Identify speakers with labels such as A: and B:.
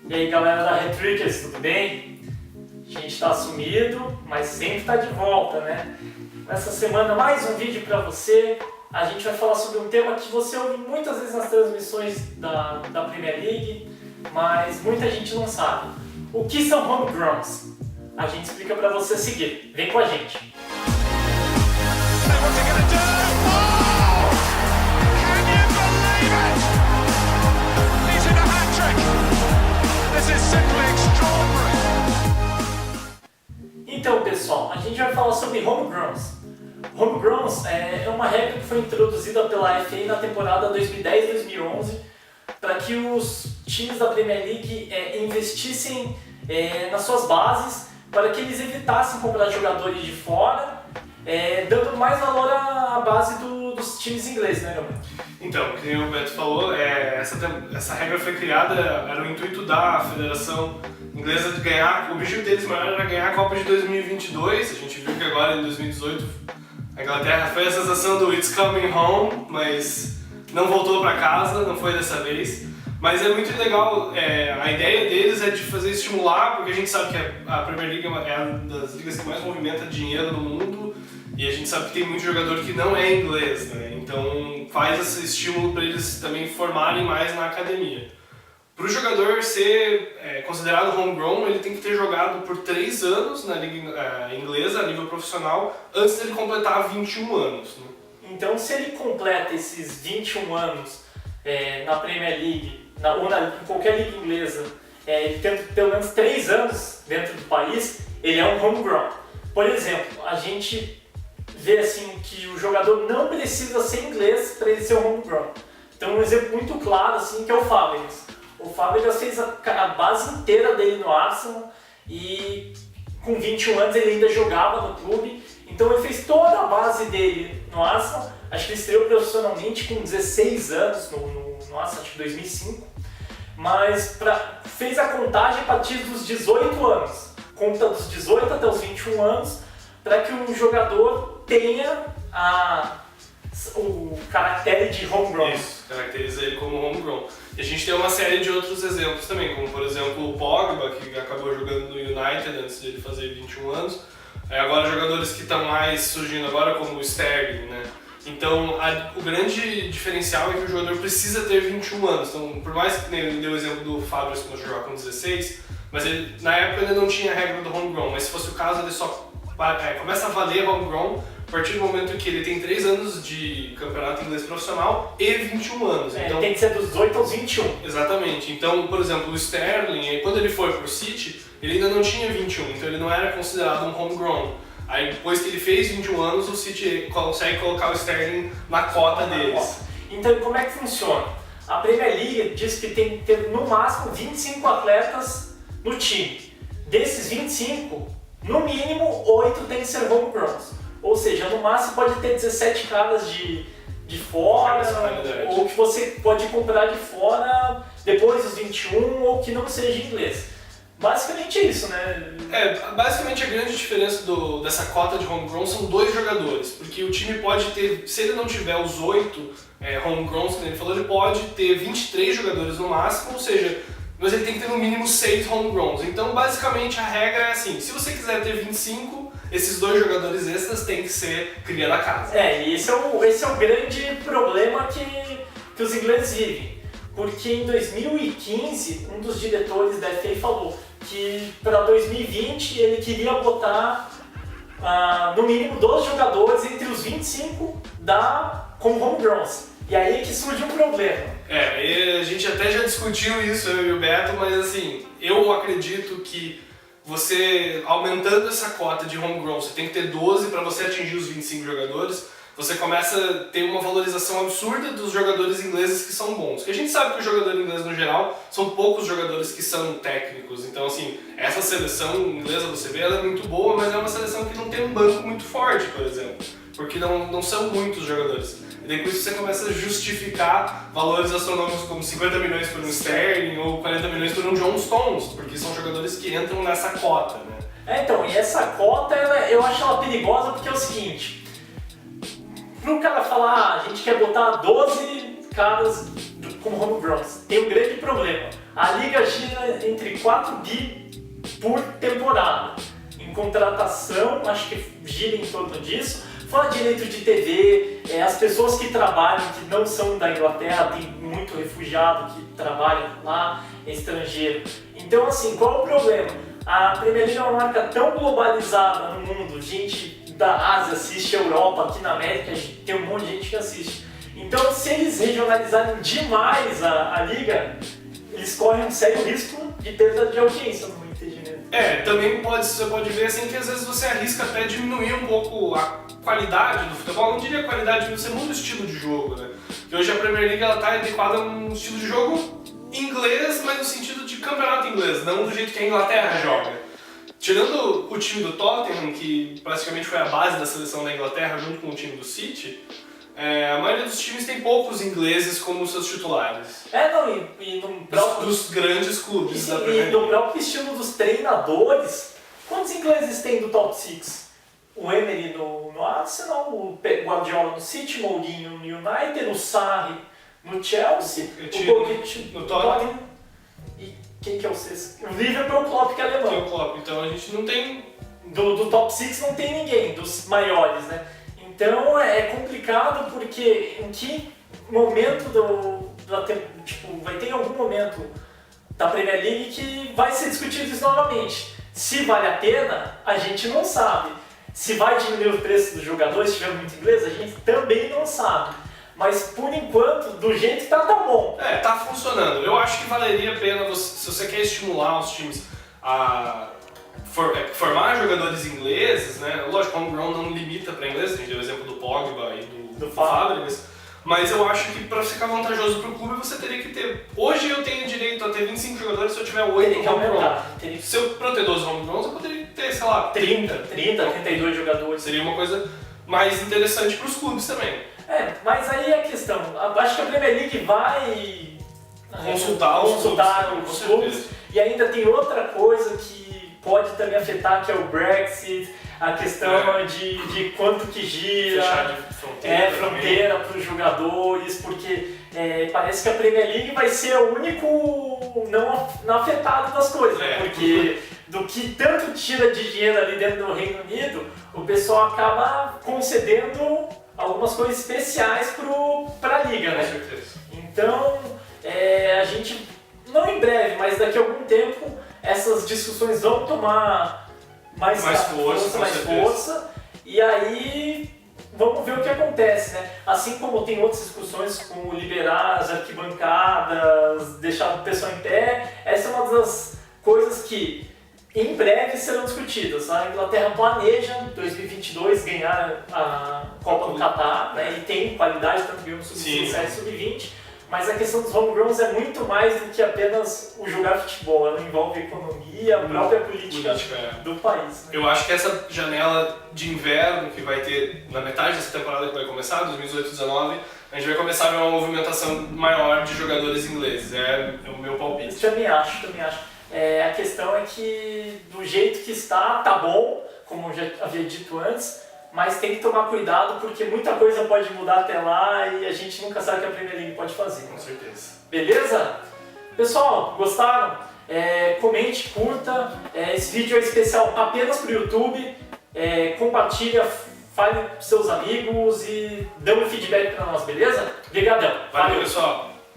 A: E aí galera da Retrickers, tudo bem? A gente tá sumido, mas sempre tá de volta, né? Nessa semana mais um vídeo pra você. A gente vai falar sobre um tema que você ouve muitas vezes nas transmissões da Premier League, mas muita gente não sabe. O que são homegrowns? A gente explica pra você seguir. Vem com a gente! Então pessoal, a gente vai falar sobre homegrowns. Homegrowns é uma regra que foi introduzida pela FA na temporada 2010-2011 para que os times da Premier League investissem nas suas bases, para que eles evitassem comprar jogadores de fora, dando mais valor à base dos times ingleses, né, Gabriel?
B: Então, como o Beto falou, essa regra foi criada, era o intuito da Federação Inglesa de ganhar, o objetivo deles maior era ganhar a Copa de 2022, a gente viu que agora em 2018 a Inglaterra foi a sensação do It's Coming Home, mas não voltou para casa, não foi dessa vez. Mas é muito legal, a ideia deles é de fazer estimular, porque a gente sabe que a Premier League é uma das ligas que mais movimenta dinheiro no mundo, e a gente sabe que tem muito jogador que não é inglês, né? Então faz esse estímulo para eles também formarem mais na academia. Para o jogador ser considerado homegrown, ele tem que ter jogado por 3 anos na liga inglesa, a nível profissional, antes dele completar 21 anos. Né?
A: Então se ele completa esses 21 anos na Premier League, ou em qualquer liga inglesa, ele tendo pelo menos 3 anos dentro do país, ele é um homegrown. Por exemplo, a gente vê assim que o jogador não precisa ser inglês para ele ser um homegrown. Então um exemplo muito claro assim que é o Fabregas. O Fabregas fez a base inteira dele no Arsenal e com 21 anos ele ainda jogava no clube. Então ele fez toda a base dele no Arsenal. Acho que ele estreou profissionalmente com 16 anos no Arsenal, acho que 2005. Mas fez a contagem a partir dos 18 anos. Conta dos 18 até os 21 anos para que o jogador tenha o caractere de homegrown.
B: Isso, caracteriza ele como homegrown. E a gente tem uma série de outros exemplos também, como por exemplo o Pogba, que acabou jogando no United antes de ele fazer 21 anos. Agora jogadores que estão mais surgindo agora, como o Sterling, né? Então o grande diferencial é que o jogador precisa ter 21 anos. Então, por mais que ele deu o exemplo do Fabregas quando jogava com 16, mas ele, na época ainda não tinha a regra do homegrown, mas se fosse o caso ele só começa a valer homegrown a partir do momento que ele tem 3 anos de campeonato inglês profissional e 21 anos.
A: Então, tem que ser dos 18 aos 21.
B: Exatamente. Então, por exemplo, o Sterling, quando ele foi pro City, ele ainda não tinha 21, então ele não era considerado um homegrown. Aí depois que ele fez 21 anos, o City consegue colocar o Sterling na cota deles.
A: Então, como é que funciona? A Premier League diz que tem que ter no máximo 25 atletas no time. Desses 25, no mínimo 8 tem que ser homegrowns. Ou seja, no máximo pode ter 17 caras de fora, ou que você pode comprar de fora depois dos 21, ou que não seja inglês. Basicamente é isso, né?
B: Basicamente a grande diferença dessa cota de homegrown são 2 jogadores, porque o time pode ter, se ele não tiver os 8 homegrowns, como ele falou, ele pode ter 23 jogadores no máximo, ou seja, mas ele tem que ter no mínimo 6 homegrowns. Então basicamente a regra é assim, se você quiser ter 25, esses 2 jogadores extras têm que ser cria da casa.
A: E esse é o grande problema que os ingleses vivem. Porque em 2015, um dos diretores da FA falou que para 2020 ele queria botar no mínimo 12 jogadores entre os 25 como homegrowns. E aí é que surge um problema.
B: A gente até já discutiu isso, eu e o Beto, mas assim, eu acredito que você, aumentando essa cota de homegrown, você tem que ter 12 para você atingir os 25 jogadores, você começa a ter uma valorização absurda dos jogadores ingleses que são bons. Porque a gente sabe que o jogador inglês, no geral, são poucos jogadores que são técnicos. Então, assim, essa seleção inglesa, você vê, ela é muito boa, mas é uma seleção que não tem um banco muito forte, por exemplo. Porque não são muitos jogadores. E daí, com isso, você começa a justificar valores astronômicos como 50 milhões por um Sterling ou 40 milhões por um John Stones, porque são jogadores que entram nessa cota, né?
A: Então, e essa cota, eu acho ela perigosa porque é o seguinte... Pro cara falar, a gente quer botar 12 caras como homegrowns, tem um grande problema. A liga gira entre 4 bi por temporada. Em contratação, acho que gira em torno disso. Fora direito de TV, as pessoas que trabalham, que não são da Inglaterra, tem muito refugiado que trabalha lá, é estrangeiro. Então, assim, qual é o problema? A Premier League é uma marca tão globalizada no mundo, gente da Ásia assiste, a Europa, aqui na América tem um monte de gente que assiste. Então, se eles regionalizarem demais a liga, eles correm um sério risco de perda de audiência, no meu entendimento.
B: Também você pode ver assim que às vezes você arrisca até diminuir um pouco a qualidade do futebol. Não diria qualidade, você muda o estilo de jogo, né? Porque hoje a Premier League está adequada a um estilo de jogo inglês, mas no sentido de campeonato inglês, não do jeito que a Inglaterra joga. Tirando o time do Tottenham, que praticamente foi a base da seleção da Inglaterra junto com o time do City, a maioria dos times tem poucos ingleses como seus titulares.
A: E no próprio...
B: dos grandes clubes da Premier League.
A: E no próprio estilo dos treinadores, quantos ingleses tem do top 6? O Emery no Arsenal, o Guardiola no City, Mourinho no United, o Sarri no Chelsea, o Pochettino
B: no Tottenham.
A: E quem que é o sexto? O Liverpool, o Klopp, que é alemão.
B: Tem o Klopp, então a gente não tem...
A: Do top 6 não tem ninguém, dos maiores, né? Então é complicado porque em que momento vai ter algum momento da Premier League que vai ser discutido isso novamente. Se vale a pena, a gente não sabe. Se vai diminuir o preço dos jogadores, se tiver muito inglês, a gente também não sabe. Mas por enquanto, do jeito que tá bom.
B: Tá funcionando. Eu acho que valeria a pena, se você quer estimular os times a formar jogadores ingleses, né? Lógico, o homegrown não limita para inglês, a gente deu o exemplo do Pogba e do Fabregas, mas eu acho que para ficar vantajoso para o clube você teria que ter... Hoje eu tenho direito a ter 25 jogadores se eu tiver 8 homegrown. Se eu ter 12 homegrowns, eu poderia ter, sei lá,
A: 32 jogadores.
B: Seria uma coisa mais interessante para os clubes também.
A: Mas aí a questão, acho que a Premier League vai
B: consultar
A: os clubes. E ainda tem outra coisa que pode também afetar, que é o Brexit, a questão de quanto que gira,
B: fechar
A: fronteira para os jogadores, porque parece que a Premier League vai ser o único não afetado das coisas, né? Porque do que tanto tira de dinheiro ali dentro do Reino Unido, o pessoal acaba concedendo algumas coisas especiais para a Liga, né?
B: Com certeza.
A: Então, a gente, não em breve, mas daqui a algum tempo, essas discussões vão tomar mais força, e aí vamos ver o que acontece, né? Assim como tem outras discussões como liberar as arquibancadas, deixar o pessoal em pé, essa é uma das coisas que em breve serão discutidas. A Inglaterra planeja em 2022 ganhar a Copa do Catar, né? E tem qualidade, tanto ganhou no Sub-17 e Sub-20. Mas a questão dos homegrowns é muito mais do que apenas o jogar futebol. Ela envolve a economia, a própria política do país. Né?
B: Eu acho que essa janela de inverno que vai ter na metade dessa temporada que vai começar, 2018-19, a gente vai começar a ver uma movimentação maior de jogadores ingleses. É o meu palpite.
A: Também acho. A questão é que do jeito que está, tá bom, como eu já havia dito antes, mas tem que tomar cuidado porque muita coisa pode mudar até lá e a gente nunca sabe o que a Premier League pode fazer.
B: Com certeza.
A: Beleza? Pessoal, gostaram? Comente, curta. Esse vídeo é especial apenas para o YouTube. Compartilha, fale com seus amigos e dê um feedback para nós, beleza? Obrigadão.
B: Valeu, pessoal.